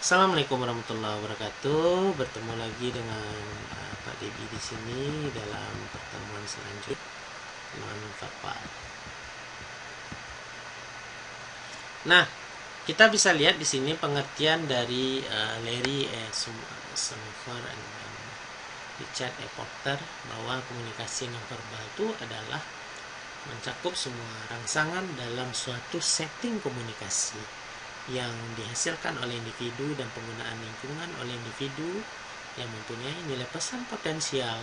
Assalamualaikum warahmatullahi wabarakatuh. Bertemu lagi dengan Pak Debi di sini dalam pertemuan selanjutnya non-verbal. Nah, kita bisa lihat di sini pengertian dari Larry Summer and Richard E. Porter bahwa komunikasi non-verbal itu adalah mencakup semua rangsangan dalam suatu setting komunikasi yang dihasilkan oleh individu dan penggunaan lingkungan oleh individu yang mempunyai nilai pesan potensial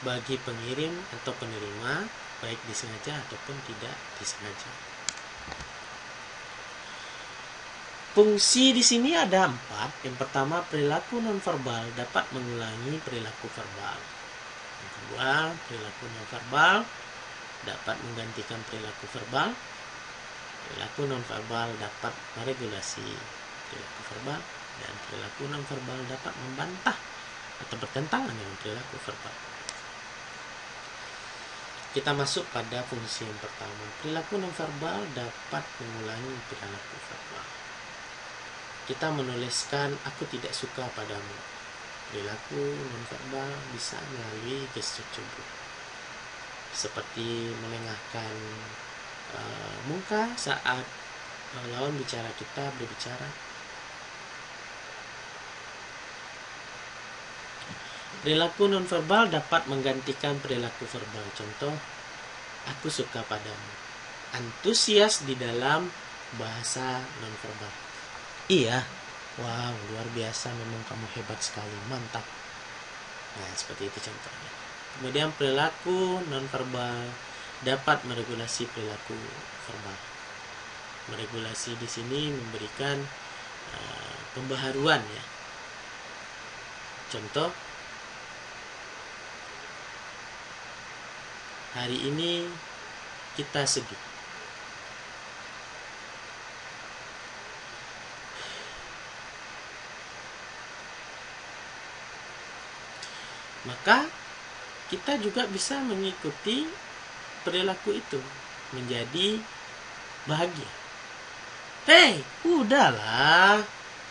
bagi pengirim atau penerima, baik disengaja ataupun tidak disengaja. Fungsi di sini ada 4. Yang pertama, perilaku nonverbal dapat mengulangi perilaku verbal. Yang kedua, perilaku nonverbal dapat menggantikan perilaku verbal. Perilaku nonverbal dapat meregulasi perilaku verbal, dan perilaku nonverbal dapat membantah atau bertentangan dengan perilaku verbal. Kita masuk pada fungsi yang pertama. Perilaku nonverbal dapat mengulangi perilaku verbal. Kita menuliskan aku tidak suka padamu. Perilaku nonverbal bisa melalui gestur tubuh, seperti melengahkan muka saat lawan bicara kita berbicara. Perilaku nonverbal dapat menggantikan perilaku verbal. Contoh, aku suka padamu. Antusias di dalam bahasa nonverbal. Iya, wow, luar biasa, memang kamu hebat sekali, mantap. Nah, seperti itu contohnya. Kemudian perilaku nonverbal dapat meregulasi perilaku verbal. Meregulasi di sini memberikan pembaharuan ya. Contoh, hari ini kita sedih. Maka kita juga bisa mengikuti perilaku itu menjadi bahagia. Hei, udahlah,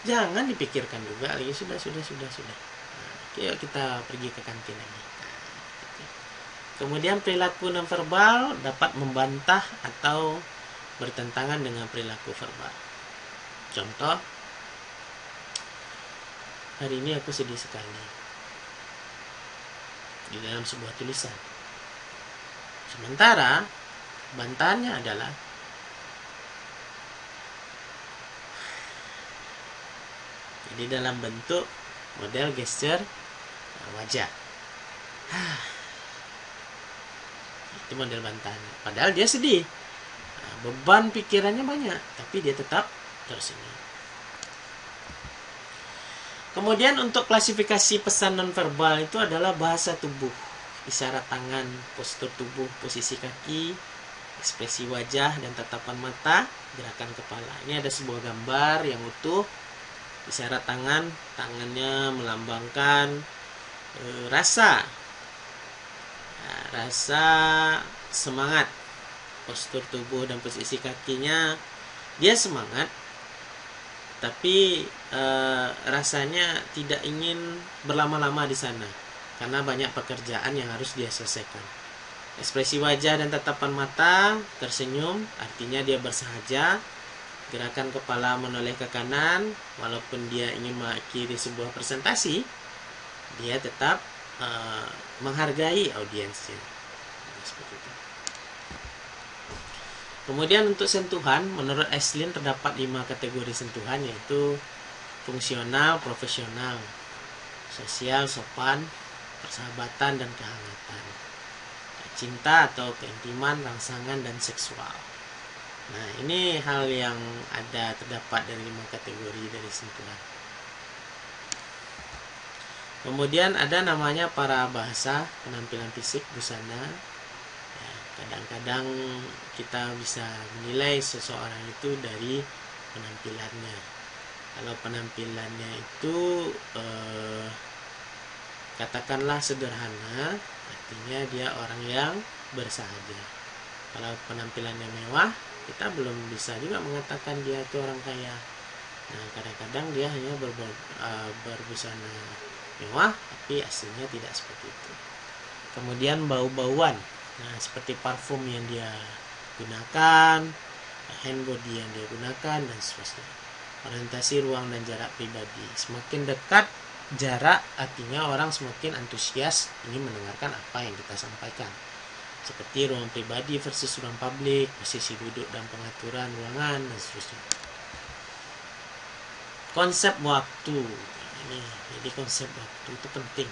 jangan dipikirkan juga lagi. Sudah. Nah, yuk kita pergi ke kantin lagi. Nah, gitu. Kemudian perilaku nonverbal dapat membantah atau bertentangan dengan perilaku verbal. Contoh, hari ini aku sedih sekali, di dalam sebuah tulisan. Sementara bantahannya adalah jadi dalam bentuk model gesture wajah. Itu model bantahannya. Padahal dia sedih. Beban pikirannya banyak, tapi dia tetap tersenyum. Kemudian untuk klasifikasi pesan nonverbal itu adalah bahasa tubuh, isyarat tangan, postur tubuh, posisi kaki, ekspresi wajah dan tatapan mata, gerakan kepala. Ini ada sebuah gambar yang utuh. Isyarat tangan, tangannya melambangkan rasa semangat. Postur tubuh dan posisi kakinya, dia semangat, tapi rasanya tidak ingin berlama-lama di sana karena banyak pekerjaan yang harus dia selesaikan. Ekspresi wajah dan tatapan mata, tersenyum, artinya dia bersahaja. Gerakan kepala menoleh ke kanan, walaupun dia ingin mengakhiri sebuah presentasi, dia tetap menghargai audiensnya. Seperti itu. Kemudian untuk sentuhan, menurut Aislinn terdapat 5 kategori sentuhan, yaitu fungsional, profesional, sosial, sopan, persahabatan, dan kehangatan, cinta atau keintiman, rangsangan, dan seksual. Nah, ini hal yang terdapat dari 5 kategori dari sentuhan. Kemudian ada namanya para bahasa, penampilan fisik, busana. Kadang-kadang kita bisa menilai seseorang itu dari penampilannya. Kalau penampilannya itu katakanlah sederhana, artinya dia orang yang bersahaja. Kalau penampilannya mewah, kita belum bisa juga mengatakan dia itu orang kaya. Nah, kadang-kadang dia hanya berbusana mewah, tapi aslinya tidak seperti itu. Kemudian bau-bauan, nah seperti parfum yang dia gunakan, hand body yang dia gunakan, dan seterusnya. Orientasi ruang dan jarak pribadi, semakin dekat jarak artinya orang semakin antusias ingin mendengarkan apa yang kita sampaikan. Seperti ruang pribadi versus ruang publik, posisi duduk dan pengaturan ruangan, dan seterusnya. Konsep waktu ini, jadi konsep waktu itu penting.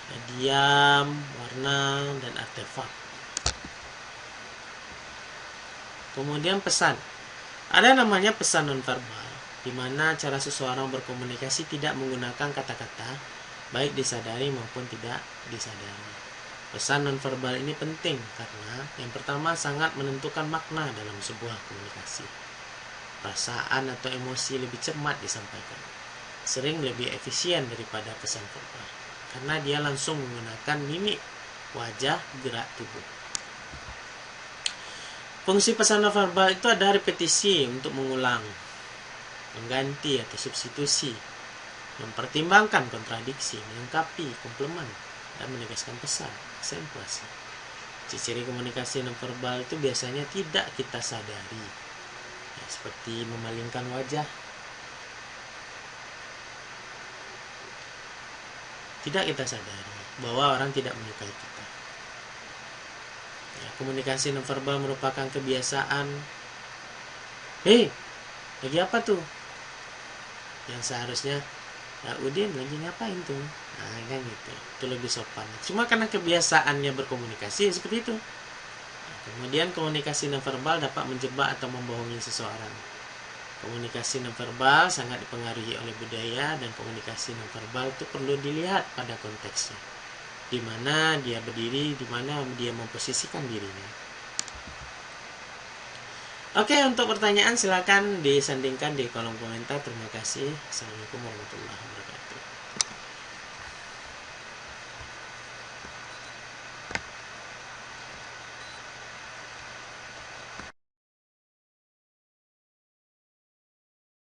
Diam, warna, dan artefak. Kemudian pesan. Ada namanya pesan nonverbal, di mana cara seseorang berkomunikasi tidak menggunakan kata-kata, baik disadari maupun tidak disadari. Pesan nonverbal ini penting karena yang pertama sangat menentukan makna dalam sebuah komunikasi. Perasaan atau emosi lebih cermat disampaikan, sering lebih efisien daripada pesan verbal, karena dia langsung menggunakan mimik, wajah, gerak tubuh. Fungsi pesan nonverbal itu ada repetisi untuk mengulang, mengganti atau substitusi, mempertimbangkan kontradiksi, melengkapi, komplement, dan menegaskan pesan, aksentuasi. Ciri-ciri komunikasi nonverbal itu biasanya tidak kita sadari, ya, seperti memalingkan wajah, tidak kita sadari bahwa orang tidak menyukai kita. Ya, komunikasi nonverbal merupakan kebiasaan. Hei, lagi apa tuh? Yang seharusnya, ya Udin lagi ngapain tuh? Nah, kan gitu. Itu lebih sopan. Cuma karena kebiasaannya berkomunikasi seperti itu. Nah, kemudian komunikasi nonverbal dapat menjebak atau membohongi seseorang. Komunikasi nonverbal sangat dipengaruhi oleh budaya, dan komunikasi nonverbal itu perlu dilihat pada konteksnya. Di mana dia berdiri, di mana dia memposisikan dirinya. Oke, untuk pertanyaan silakan disandingkan di kolom komentar. Terima kasih. Assalamualaikum warahmatullahi wabarakatuh.